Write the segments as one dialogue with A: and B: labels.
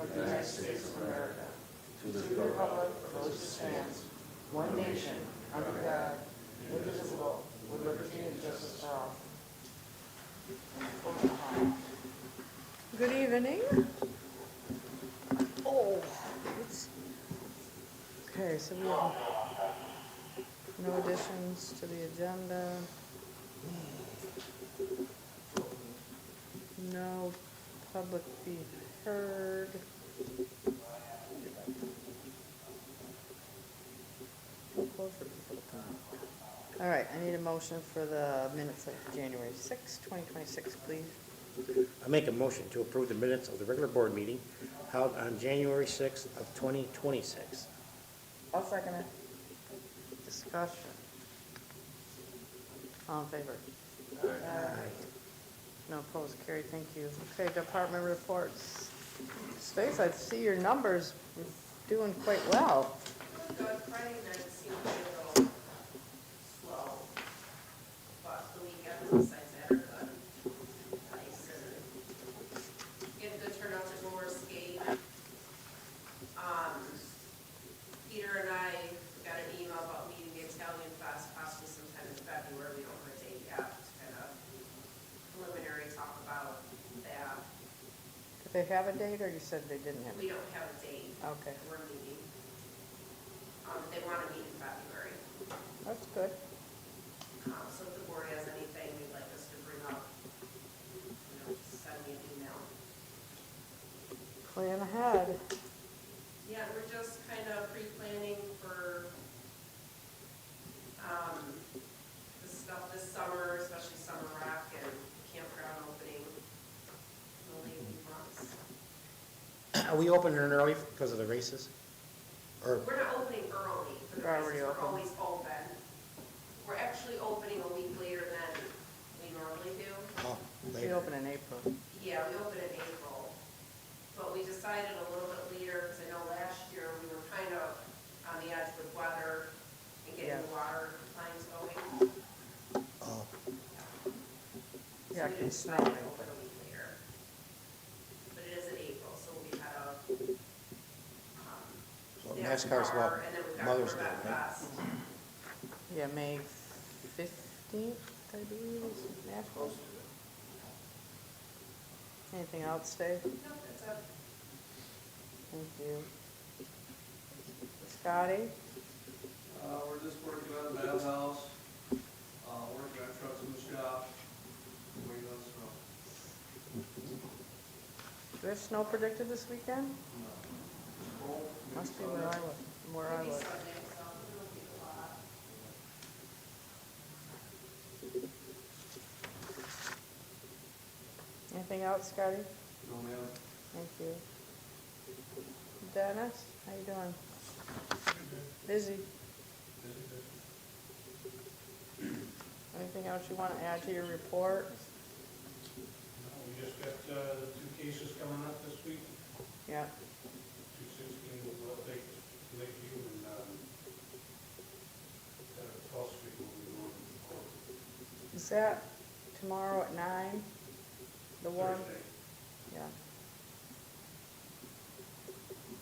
A: of the United States of America, to the republic for which it stands, one nation, under God, indivisible, with liberty and justice for all.
B: Good evening. Oh, it's, okay, so we have no additions to the agenda. No public be heard. All right, I need a motion for the minutes of January 6, 2026, please.
C: I make a motion to approve the minutes of the regular board meeting held on January 6th of 2026.
B: I'll second it. Discussion. All in favor?
C: Aye.
B: No opposed, carried, thank you. Okay, department reports. Stace, I see your numbers doing quite well.
D: Good. Friday night seemed to be a little slow, but the weekend, besides that, are good. Nice, and get a good turnout to roller skate. Peter and I got an email about meeting the Italian Fest possibly sometime in February. We don't have a date yet. It's kind of preliminary talk about that.
B: Did they have a date, or you said they didn't have a
D: We
B: date?
D: don't have a date.
B: Okay,
D: We're meeting. They want to meet in February.
B: that's good.
D: So if the board has anything you'd like us to bring up, send me an email.
B: Plan ahead.
D: Yeah, we're just kind of pre-planning for the stuff this summer, especially summer rec and campground opening in the late months.
C: Are we opening early because of the races? Or,
D: We're not opening early for the
B: We're already
D: races,
B: open.
D: we're always open. We're actually opening a week later than we normally do.
C: oh,
B: We
C: later.
B: open in April.
D: Yeah, we open in April, but we decided a little bit later, because I know last year we were kind of on the edge with weather and getting
B: Yeah.
D: the water lines going.
C: Oh,
B: Yeah,
D: So we
B: it's
D: decided to
B: snowing.
D: open a week later. But it is in April, so we'll be kind of,
C: so NASCAR's about
D: and then we've got
C: Mother's Day,
D: Corvette
C: right?
D: Fest.
B: Yeah, May 15th, I believe, is Nashville. Anything else, Dave?
D: No, that's a,
B: Thank you. Scotty?
E: We're just working on the bath house, working on trucks in the shop, waiting on snow.
B: Is there snow predicted this weekend?
E: Cold, maybe
B: Must be
E: Sunday.
B: where I
D: maybe
B: live.
D: Sunday, so it'll be a lot.
B: Anything else, Scotty?
E: No, ma'am.
B: Thank you. Dennis, how you doing? Busy. Anything else you want to add to your report?
F: We just got the 2 cases coming up this week,
B: Yeah,
F: 216 Lakeview and 12th Street will be going to court
B: is that tomorrow at 9? The one?
F: Thursday.
B: Yeah.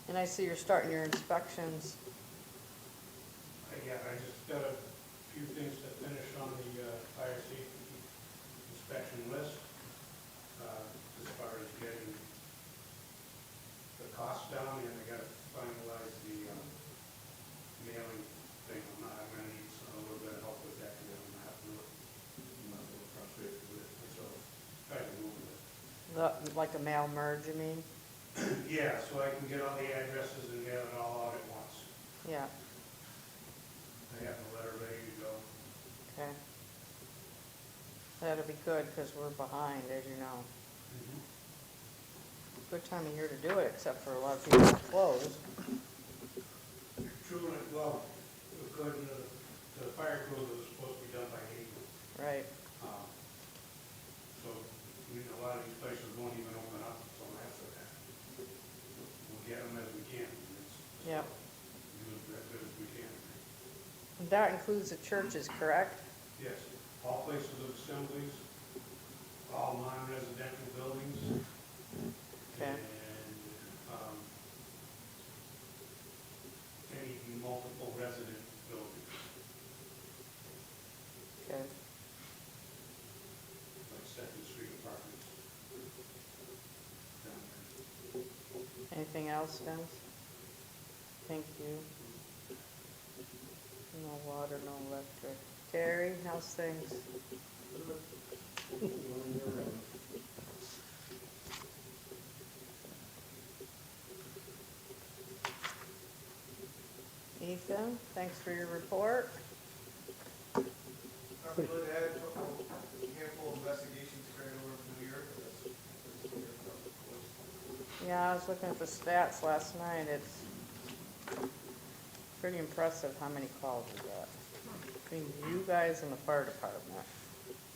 B: And I see you're starting your inspections.
F: Yeah, I just got a few things to finish on the fire safety inspection list, as far as getting the cost down, and I gotta finalize the mailing thing. I'm gonna need a little bit of help with that, because I'm not a little frustrated with it, so try to move it.
B: Like a mail merge, you mean?
F: Yeah, so I can get all the addresses and mail it all out at once.
B: Yeah,
F: I have the letter ready to go.
B: okay. That'll be good, because we're behind, as you know. Good time of year to do it, except for a lot of people are closed.
F: True, well, according to the fire code, it was supposed to be done by April.
B: Right,
F: So, a lot of these places won't even open up until after that. We'll get them as we can.
B: Yep.
F: Do as good as we can.
B: that includes the churches, correct?
F: Yes, all places of assemblies, all non-residential buildings.
B: Okay.
F: And
B: Anything else, Dennis? Thank you. No water, no electric. Terry, how's things? Ethan, thanks for your report.
E: Nothing really to add, took a handful of investigations carried over from New York, but that's New York stuff, of course.
B: Yeah, I was looking at the stats last night. It's pretty impressive how many calls we got. Between you guys and the fire department.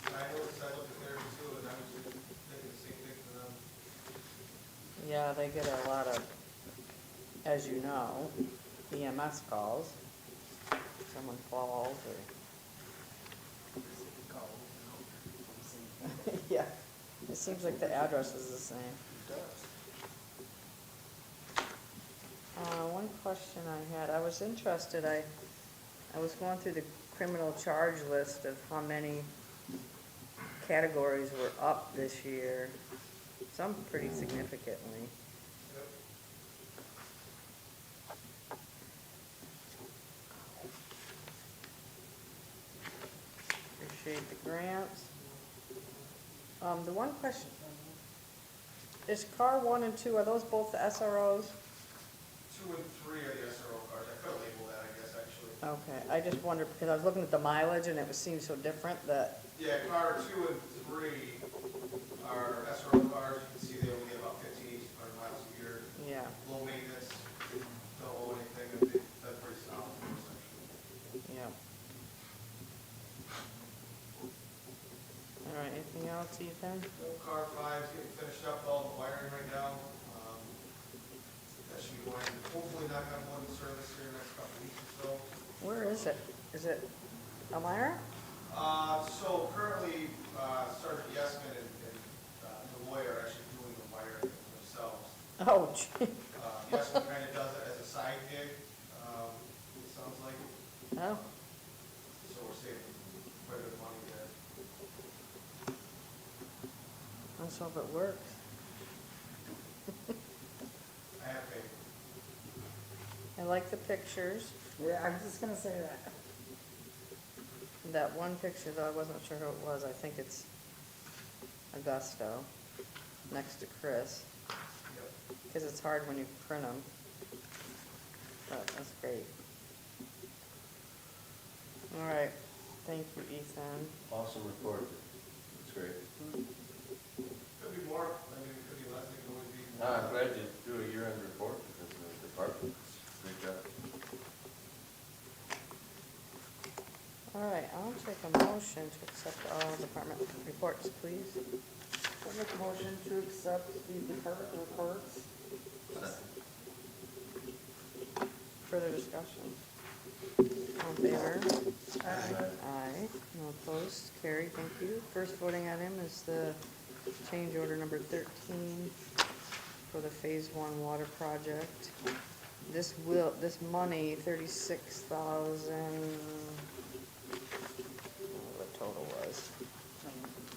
E: I noticed, I looked at theirs too, and I was thinking the same thing for them.
B: Yeah, they get a lot of, as you know, EMS calls. Someone falls or. Yeah, it seems like the address is the same. One question I had, I was interested, I was going through the criminal charge list of how many categories were up this year, some pretty significantly.
E: Yep.
B: Appreciate the grants. The one question, is car 1 and 2, are those both the SROs?
E: 2 and 3 are the SRO cars. I could label that, I guess, actually.
B: Okay, I just wondered, because I was looking at the mileage and it seemed so different that,
E: Yeah, car 2 and 3 are SRO cars. You can see they only get about 1,500 miles a year.
B: yeah,
E: Low maintenance, don't owe anything, and they're pretty solid for us, actually.
B: yeah. All right, anything else, Ethan?
E: Car 5 is getting finished up, all the wiring right now. That should be going, hopefully not on one service here in the next couple of weeks or so.
B: Where is it? Is it Elmira?
E: So currently, Sergeant Yesman and the lawyer are actually doing the wiring themselves.
B: Oh, gee.
E: Yesman kind of does it as a side gig, it sounds like.
B: Oh,
E: So we're saving quite a bit of money there.
B: let's hope it works.
E: I have faith.
B: I like the pictures.
A: Yeah, I was just gonna say that.
B: That one picture, though, I wasn't sure who it was. I think it's Augusto, next to Chris,
E: Yep.
B: because it's hard when you print them. But that's great. All right, thank you, Ethan.
G: Awesome report. It's great.
E: Could be more, I mean, it could be less, it could always be.
G: I'm glad you do a year-end report because the department, great job.
B: All right, I'll take a motion to accept all department reports, please.
A: I make a motion to accept the department reports.
B: Further discussion? All in favor? Aye. No opposed? Carried, thank you. First voting item is the change order number 13 for the Phase 1 water project. This money, 36,000, what the total was,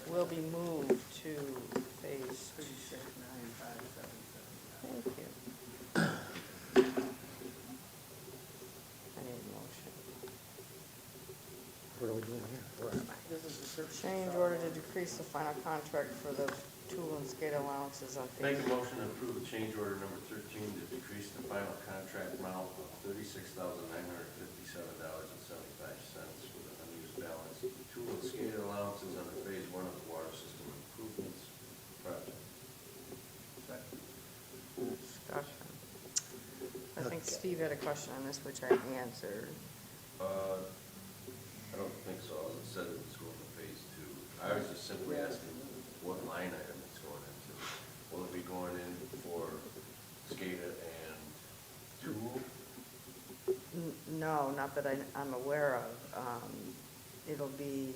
B: will be moved to Phase 2.
A: 36,957,779.
B: Thank you. I need a motion.
C: What are we doing here? Where am I?
A: This is the search.
B: Change order to decrease the final contract for the tool and skate allowances on
G: Make
B: Phase.
G: a motion to approve the change order number 13 to decrease the final contract amount of $36,957.75 with an unused balance of the tool and skate allowances under Phase 1 of the water system improvements project.
B: Discussion. I think Steve had a question on this, which I answered.
G: I don't think so. It said it was going to Phase 2. I was just simply asking what line item it's going into. Will it be going in for SCADA and tool?
B: No, not that I'm aware of. It'll be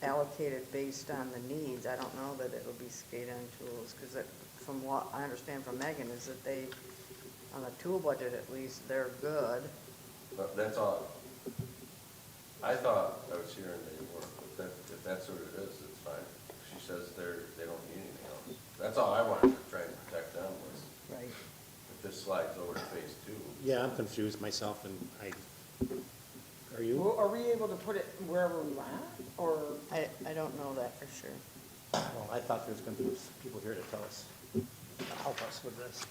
B: allocated based on the needs. I don't know that it'll be SCADA and tools, because from what I understand from Megan is that they, on the tool budget at least, they're good.
G: But that's all. I thought I was hearing they were, but if that's what it is, it's fine. She says they don't need anything else. That's all I wanted to try and protect them was
C: Yeah, I'm confused myself, and are you?
A: Well, are we able to put it wherever we want, or?
B: I don't know that for sure.
C: Well, I thought there was gonna be people here to tell us, help us with this.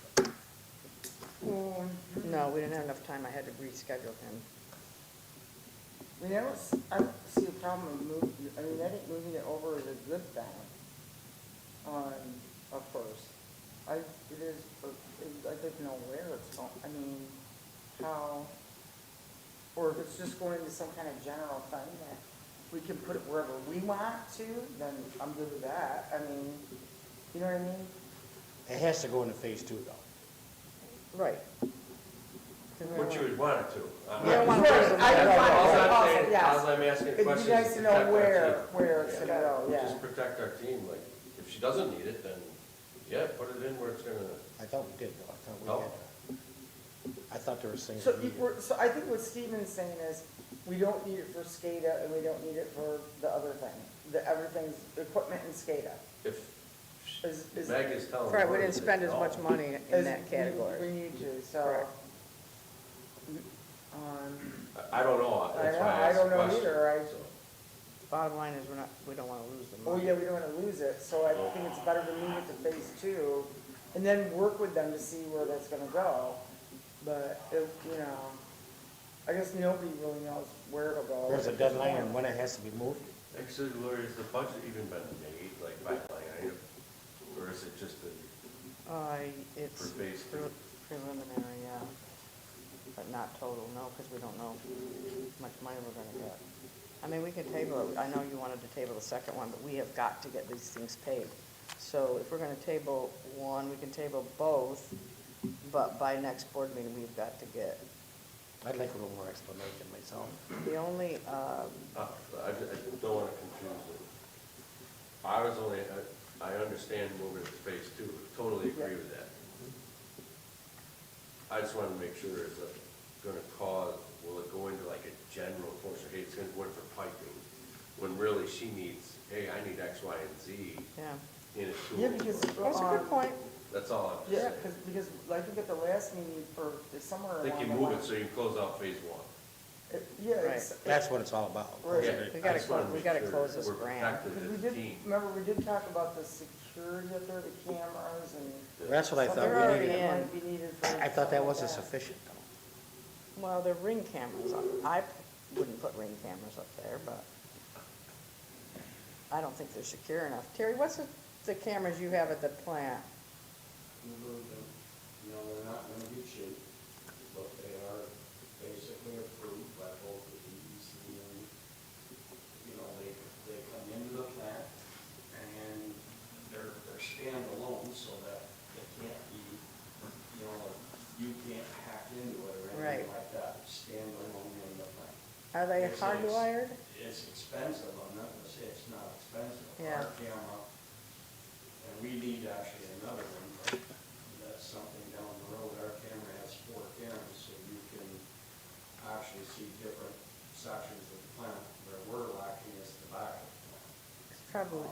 B: No, we didn't have enough time, I had to reschedule him.
A: I mean, I don't see a problem with moving, I mean, I think moving it over is a good thing, of course. It is, but I'd like to know where it's going, I mean, how, or if it's just going into some kind of general thing that we can put it wherever we want to, then I'm good with that. I mean, you know what I mean?
C: It has to go into phase 2, though.
B: Right.
G: What you would want it to.
B: We don't want to lose the
A: I
B: money.
A: don't want
G: All
A: to-
G: I'm saying,
A: yes.
G: all I'm asking
A: It'd be
G: questions.
A: nice to know where it's gonna go, yeah.
G: Just protect our team, like, if she doesn't need it, then, yeah, put it in where it's gonna,
C: I thought we did, though. I thought we
G: No.
C: had. I thought there was things.
A: So,
C: we needed.
A: so I think what Steven's saying is, we don't need it for SCADA and we don't need it for the other thing. Everything's equipment and SCADA.
G: if
A: Is-
G: Meg is telling.
B: Right, we
G: her
B: didn't
G: that
B: spend as
G: no.
B: much money in that
A: We
B: category.
A: need to, so.
B: Correct.
G: I don't know,
A: I
G: that's
A: know,
G: why I
A: I
G: asked the
A: don't know
G: question.
A: either,
G: so.
B: Bottom line is, we don't want to lose the
A: Oh,
B: money.
A: yeah, we don't wanna lose it, so I think it's better to move it to phase 2, and then work with them to see where that's gonna go. But, you know, I guess nobody really knows where it'll go.
C: There's a deadline on when it has to be moved.
G: Actually, Lori, has the budget even been made, like by line item? Or is it just a,
B: It's
G: For phase two?
B: preliminary, yeah, but not total, no, because we don't know how much money we're gonna get. I mean, we can table it, I know you wanted to table the second one, but we have got to get these things paid. So if we're gonna table one, we can table both, but by next board meeting, we've got to get,
C: I'd like a little more explanation myself.
B: the only,
G: I don't wanna confuse it. I was only, I understand moving to phase 2, totally agree with that. I just wanted to make sure, is it gonna cause, will it go into like a general portion, hey, it's gonna go in for piping, when really she needs, hey, I need X, Y, and Z
B: yeah,
G: in it too.
A: Yeah, because,
B: that's a good point.
G: That's all I'm
A: Yeah,
G: saying.
A: because I think at the last meeting, or somewhere
G: I
A: along
G: think
A: the
G: you
A: line.
G: move it so you can close out phase 1.
A: Yeah, it's.
C: That's what it's all about.
A: Right.
G: Yeah,
B: We
G: I
B: gotta
G: just wanna
B: close- we
G: make
B: gotta
G: sure
B: close this
G: we're
B: grant.
G: protected
A: Because
G: as
A: we
G: a
A: did,
G: team.
A: remember, we did talk about the security up there, the cameras and.
C: That's what I thought
A: something
C: we
B: already
C: needed.
A: that
B: in.
A: might be needed for
C: I thought that
A: something
C: wasn't
A: like
C: sufficient, though.
B: Well, they're ring cameras, I wouldn't put ring cameras up there, but I don't think they're secure enough. Terry, what's the cameras you have at the plant?
H: You know, they're not in good shape, but they are basically approved by both the DEC and, you know, they come into the plant and they're standalone so that they can't be, you know, you can't hack into it or
B: Right.
H: anything like that, standalone in the plant.
B: Are they
H: It's
B: hardwired?
H: It's expensive, I'm not gonna say it's not expensive.
B: Yeah.
H: Our camera, and we need actually another one, but that's something down the road. Our camera has 4 cameras, so you can actually see different sections of the plant. Where we're lacking is the back of the plant.
B: It's probably,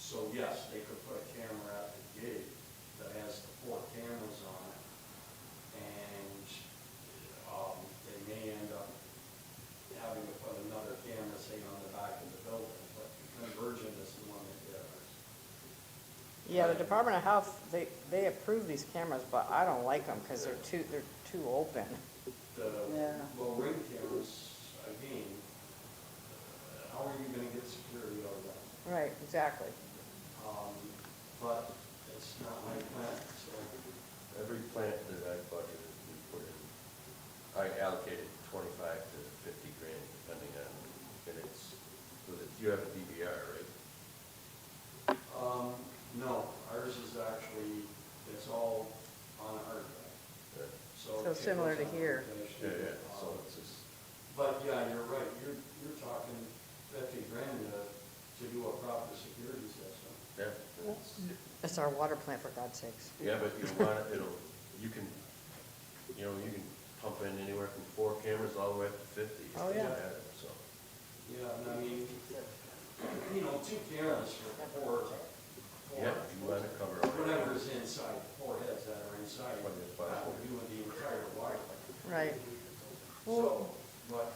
H: So yes, they could put a camera at the gate that has the 4 cameras on it, and, they may end up having to put another camera, say, on the back of the building, but Convergent is the one that did ours.
B: yeah, the Department of Health, they approve these cameras, but I don't like them because they're too open.
A: Yeah.
H: Well, ring cameras, again, how are you gonna get security out of them?
B: Right, exactly.
H: But it's not my plant, so.
G: Every plant that I budgeted, we put in, I allocated 25 to 50 grand, depending on, and it's, you have a DVR, right?
H: No, ours is actually, it's all on a hard drive,
G: Yeah,
B: So
H: it
B: similar
H: goes
B: to
H: on
B: here.
H: rotation.
G: so it's just,
H: But yeah, you're right, you're talking 50 grand to do a proper security system.
G: yeah, it's,
B: It's our water plant, for God's sakes.
G: yeah, but you want it, you can, you pump in anywhere from 4 cameras all the way up to 50.
B: Oh, yeah.
G: So,
H: Yeah, and I mean, 2 cameras for 4,
G: yeah, you want to cover all.
H: whatever's inside, 4 heads that are inside,
G: What is
H: that would do with the entire Wi-Fi.
B: Right.
H: So, but,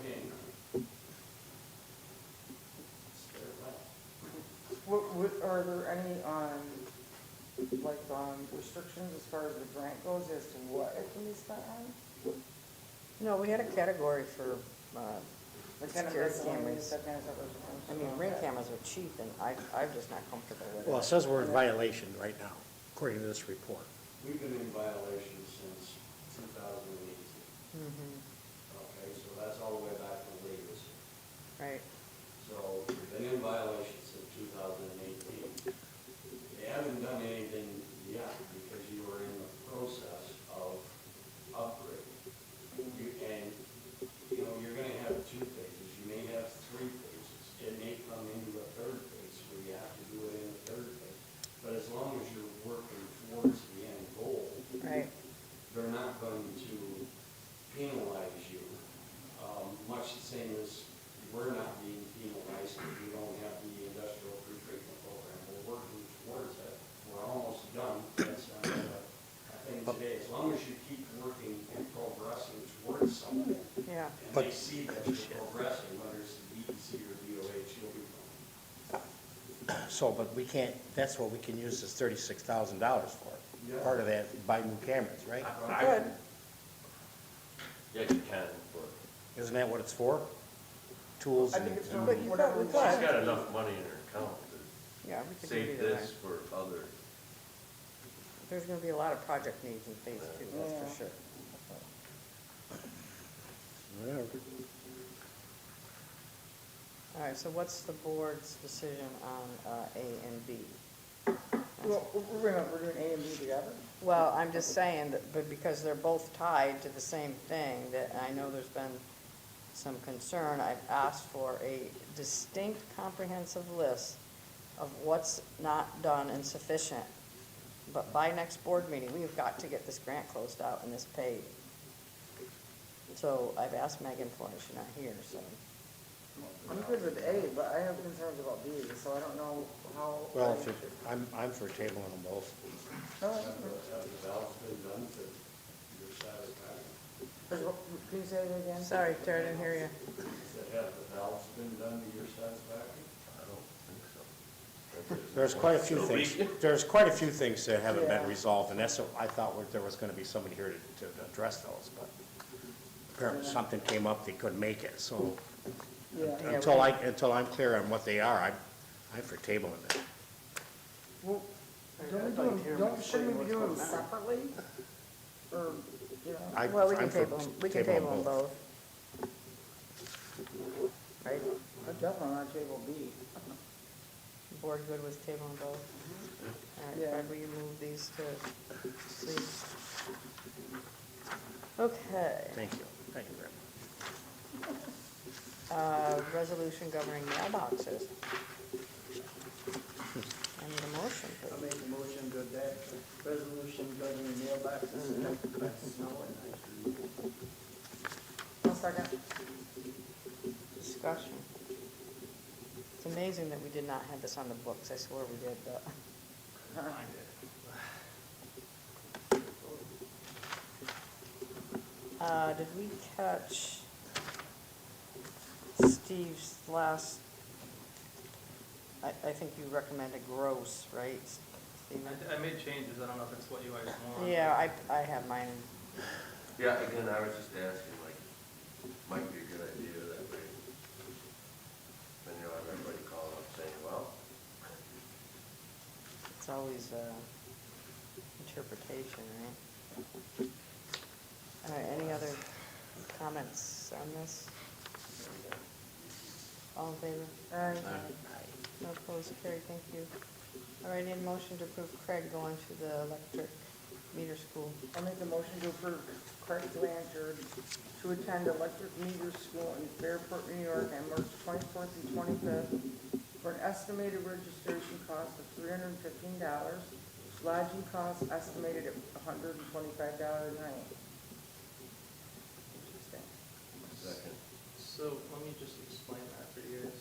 H: again, it's their land.
A: Are there any, restrictions as far as the grant goes as to what it can be spent on?
B: No, we had a category for,
A: Like kind of
B: security
A: like the one
B: cameras.
A: that kind of stuff or
B: I mean, ring cameras are cheap, and I'm just not comfortable with it.
C: Well, it says we're in violation right now, according to this report.
H: We've been in violation since 2018.
B: Mhm.
H: Okay, so that's all the way back to Lewis.
B: Right,
H: So we've been in violation since 2018. They haven't done anything yet because you were in the process of upgrading. And, you're gonna have 2 phases, you may have 3 phases. It may come into a 3rd phase where you have to do it in a 3rd phase. But as long as you're working towards the end goal,
B: right.
H: they're not going to penalize you, much the same as we're not being penalized if we don't have the industrial pretreatment program. We're working towards it. We're almost done. That's another thing today. As long as you keep working and progressing towards something,
B: Yeah,
H: and they see that you're progressing, whether it's the DEC or DOH, you'll be fine.
C: So, but we can't, that's what we can use this $36,000 for.
H: Yeah.
C: Part of that, buy new cameras, right?
B: good.
G: Yeah, you can, but
C: Isn't that what it's for? Tools
A: I
C: and...
A: think it's
C: and-
B: But you
A: whatever.
B: got- we
A: we
B: got-
G: she's
A: want.
G: got enough money in her account
B: Yeah, we
G: to
B: could do it
G: save
B: either way.
G: this for other.
B: There's gonna be a lot of project needs in phase 2, that's
A: Yeah.
B: for sure.
C: Whatever.
B: All right, so what's the board's decision on A and B?
A: Well, we're doing A and B together?
B: Well, I'm just saying that, but because they're both tied to the same thing, that I know there's been some concern, I've asked for a distinct comprehensive list of what's not done and sufficient. But by next board meeting, we have got to get this grant closed out and this paid. So I've asked Megan for it, she's not here, so.
A: I'm good with A, but I have concerns about B, so I don't know how.
C: Well, if it, I'm for tabling them both.
A: No,
H: Have the valves been done to your satisfaction?
A: can you say it again?
B: Sorry, Tara, I didn't hear you.
H: Have the valves been done to your satisfaction?
G: I don't think so.
C: There's quite a few
G: So
C: things,
G: we-
C: there's quite a few things that haven't
A: Yeah.
C: been resolved, and that's what I thought there was gonna be somebody here to address those, but apparently something came up, they couldn't make it, so
A: Yeah.
C: until I'm clear on what they are, I'm for tabling them.
A: Well, shouldn't we be doing them separately? Or,
B: Well, we
C: I'm
B: can
C: for
B: table them, we can table them both. Right?
A: I definitely want to table B.
B: Board good with tabling both? All right,
A: Yeah.
B: Fred, will you move these to C? Okay.
C: Thank you very much.
B: Resolution governing mailboxes. I need a motion,
I: I'll
B: please.
I: make a motion to adopt resolution governing mailboxes by snow and ice.
A: One second.
B: Discussion. It's amazing that we did not have this on the books, I swear we did, but. Did we catch Steve's last, I think you recommended gross, right, Steven?
J: I made changes, I don't know if it's what you guys want.
B: Yeah, I have mine.
G: Yeah, again, I was just asking, like, might be a good idea that way. Then you'll have everybody call up saying, well,
B: It's always interpretation, right? All right, any other comments on this? All in favor?
A: Aye.
B: No opposed, carried, thank you. All right, need a motion to approve Craig going to the electric meter school.
A: I'll make the motion to approve Craig Blanchard to attend electric meter school in Fairport, New York on March 24th and 25th for an estimated registration cost of $315. Lodging costs estimated at $125 a night. Interesting.
G: second.
J: So let me just explain that for you guys.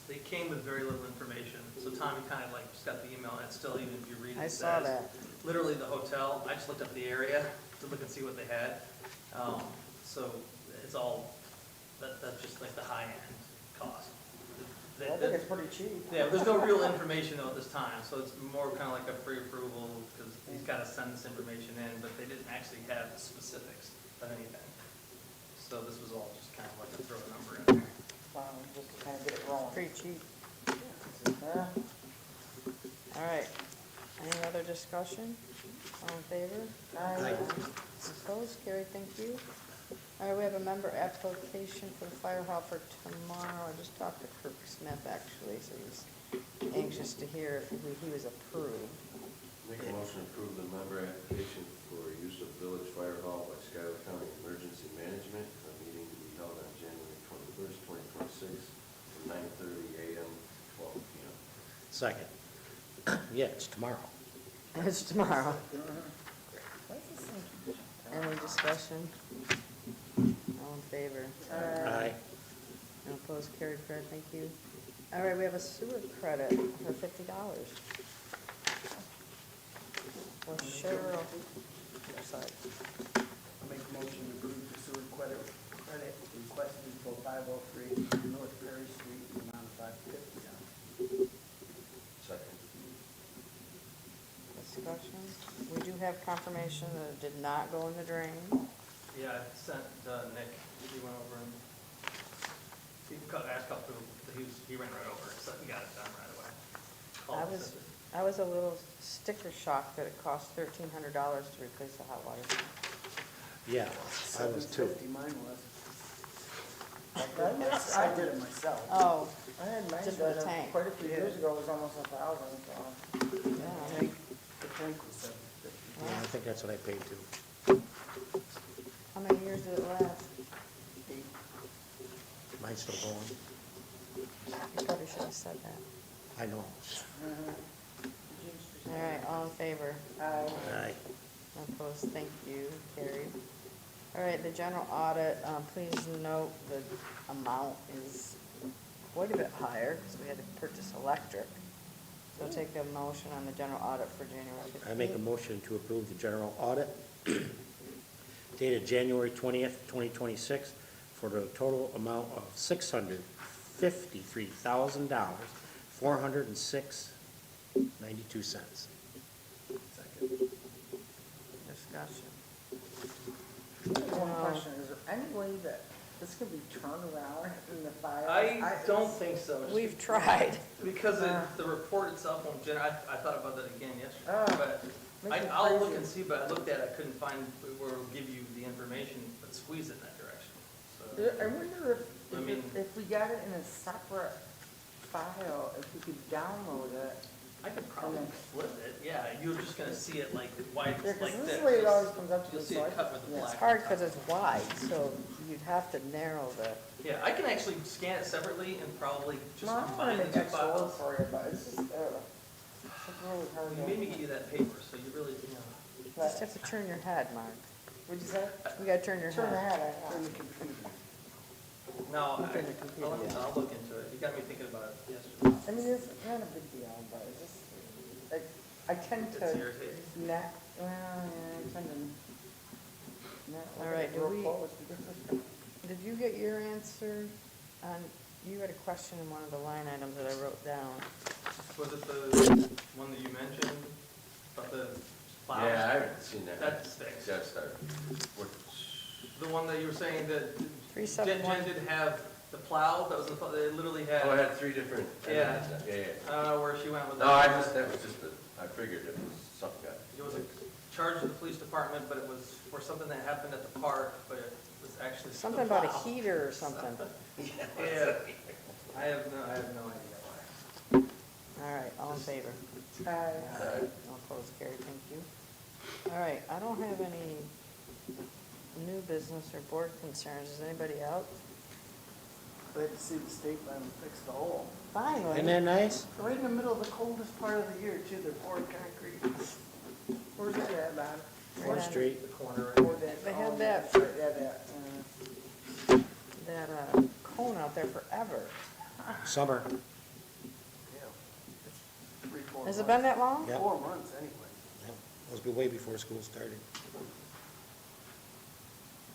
J: They came with very little information, so Tommy kind of like just got the email, and it's still, even if you read it,
B: I
J: it
B: saw
J: says,
B: that.
J: literally the hotel, I just looked up the area to look and see what they had. So it's all, that's just like the high-end cost.
A: I think it's pretty cheap.
J: Yeah, there's no real information though at this time, so it's more kind of like a pre-approval, because he's got to send this information in, but they didn't actually have the specifics of anything. So this was all just kind of like a throw a number in there.
A: Just to kind of get it rolling.
B: Pretty cheap.
A: Yeah.
B: All right. Any other discussion? All in favor?
A: Aye.
B: Opposed? Carried, thank you. All right, we have a member application for the fire hall for tomorrow. I just talked to Kirk Smith, actually, so he's anxious to hear if he was approved.
G: Make a motion to approve the member application for use of village fire hall by Schuyler County Emergency Management, a meeting to be held on January 21st, 2026, from 9:30 a.m. to 12 p.m.
C: Second. Yeah, it's tomorrow.
B: It's tomorrow.
A: Why does this thing keep jumping?
B: Any discussion? All in favor?
C: Aye.
B: No opposed, carried, Fred, thank you. All right, we have a sewer credit for $50. Well, Cheryl, sorry.
I: I make a motion to approve the sewer credit requested for 503 North Perry Street, in the amount of $550.
G: Second.
B: Discussion. We do have confirmation that it did not go in the drain.
J: Yeah, I sent Nick, he went over and, asked up to, he ran right over it, so he got it done right away. Called and sent it.
B: I was a little sticker shocked that it cost $1,300 to replace the hot water.
C: Yeah, I was too.
I: $750 mine was.
A: I did it myself.
B: Oh,
A: I had mine
B: Just for the
A: done
B: tank.
A: quite a few years ago, it was almost 1,000, so.
B: yeah.
I: The tank was $750.
C: Yeah, I think that's what I paid too.
B: How many years did it last?
C: Mine's still going.
B: You probably should have said that.
C: I know.
B: All right, all in favor?
C: Aye.
B: No opposed, thank you, carried. All right, the general audit, please note the amount is quite a bit higher because we had to purchase electric. So take a motion on the general audit for January 15th.
C: I make a motion to approve the general audit dated January 20th, 2026, for the total amount of $653,000, 406.92.
I: Second.
B: Discussion.
A: One question, is there any way that this could be turned around in the file?
J: I don't think so. just
B: We've tried.
J: Because the report itself won't generate, I thought about that again
A: Oh,
J: yesterday, but
A: makes me
J: I'll look
A: crazy.
J: and see, but I looked at it, I couldn't find where it'll give you the information, but squeeze it in that direction, so.
A: I wonder
J: I mean-
A: if we got it in a separate file, if we could download it.
J: I could probably flip it, yeah, you're just gonna see it like white,
A: Yeah, 'cause
J: like
A: this
J: this.
A: is the way it always comes up to
J: You'll
A: me,
J: see
A: so I
J: it cut
A: just-
J: with the
A: yeah.
J: black.
B: It's hard because it's wide, so you'd have to narrow the,
J: Yeah, I can actually scan it separately and probably just
A: No, I don't wanna
J: combine the
A: make
J: two
A: extra work
J: files.
A: for you, but it's just, it's really hard
J: You made me
A: to.
J: get you that paper, so you really,
B: just have to turn your head, Mark.
A: What'd you say?
B: You gotta turn your
A: Turn the
B: head.
A: head,
I: Turn the computer.
J: no,
B: Look at the computer, yeah.
J: I'll look into it, you got me thinking about it yesterday.
A: I mean, it's not a big deal, but it's just, like, I tend
J: It's
A: to
J: irritating.
A: not, well, yeah, I tend to not
B: All
A: look
B: right,
A: at it
B: do
A: real
B: we-
A: close because
B: Did you get your answer on, you had a question in one of the line items that I wrote down.
J: Was it the one that you mentioned, about the flowers?
G: Yeah, I haven't seen that.
J: That's fixed.
G: That's started. Which,
J: The one that you were saying that Jen
B: 371.
J: didn't have the plow, that was the, they literally had,
G: oh, I had three different.
J: Yeah.
G: Yeah.
J: I don't know where she went with that.
G: No, that was just I figured it was something got.
J: It was a charge to the police department, but it was for something that happened at the park, but it was actually.
B: Something about a heater or something.
J: Yeah, I have no idea why.
B: All right, all in favor? No opposed, carried, thank you. All right, I don't have any new business or board concerns. Is anybody out?
I: Glad to see the state finally fixed the hole.
B: Finally.
C: Isn't that nice?
I: Right in the middle of the coldest part of the year too, they're pouring concrete.
A: where's it at, man?
C: Fourth Street.
J: The corner.
A: Or that-
B: They had
A: oh,
B: that-
A: that's right, yeah, that,
B: That cone out there forever.
C: Summer.
I: Yeah. It's 3-4
B: Has it
I: months.
B: been that long?
C: Yeah.
I: 4 months anyway.
C: Yep. Must be way before school started.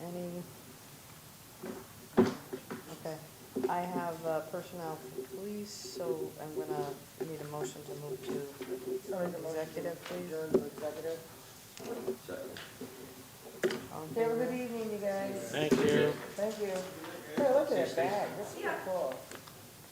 B: Any? Okay, I have personnel for police, so I'm gonna need a motion to move to
A: I'll make a motion to
B: executive, please.
A: adjourn to executive.
G: Second.
B: All in
A: Have a
B: favor?
A: good evening, you guys.
C: Thank you.
A: Thank you. Hey, look at that bag, that's pretty cool.